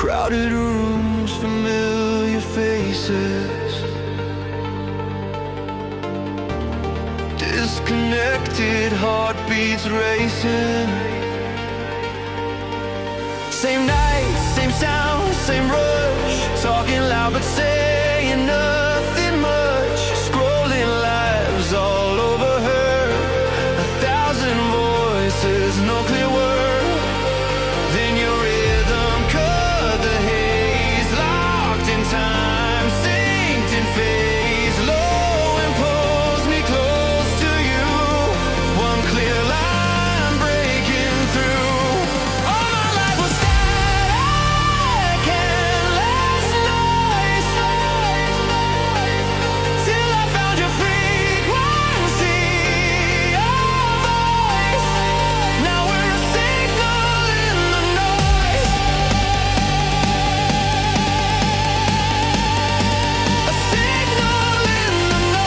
Crowded rooms, familiar faces, disconnected heartbeats racing. Same night, same sound, same rush, talking loud but saying nothing much. Scrolling lives all overheard, 1,000 voices, no clear word. Then your rhythm cut the haze, locked in time, synced in phase, low and pulls me close to you. One clear line breaking through. All my life was static and less noise, till I found your frequency, your voice. Now we're a signal in the noise, a signal in the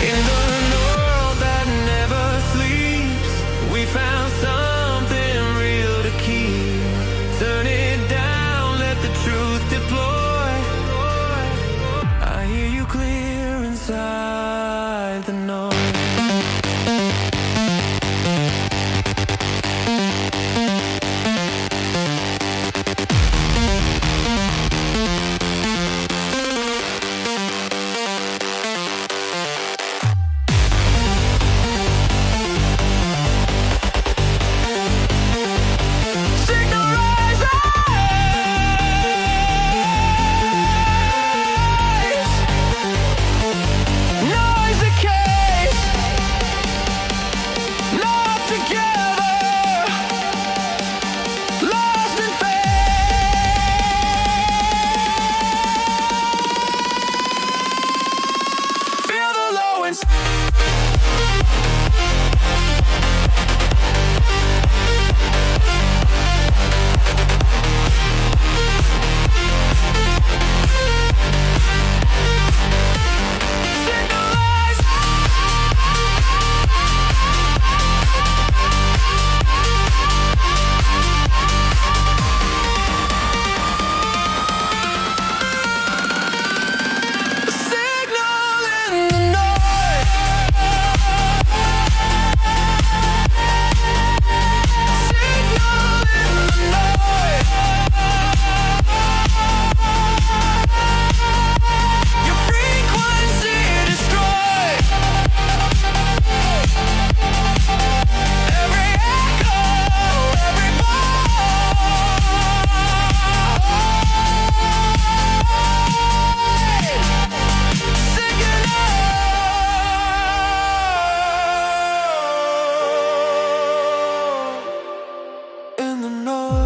in the world that never sleeps, we found something real to keep. Turn it down, let the truth deploy. I hear you clear inside the noise. Signal rise, noise decays, lost together, lost in faith. Feel the low and signalize. Signal in the noise, signal in the noise. Your frequency destroyed, every echo, every signal in the noise.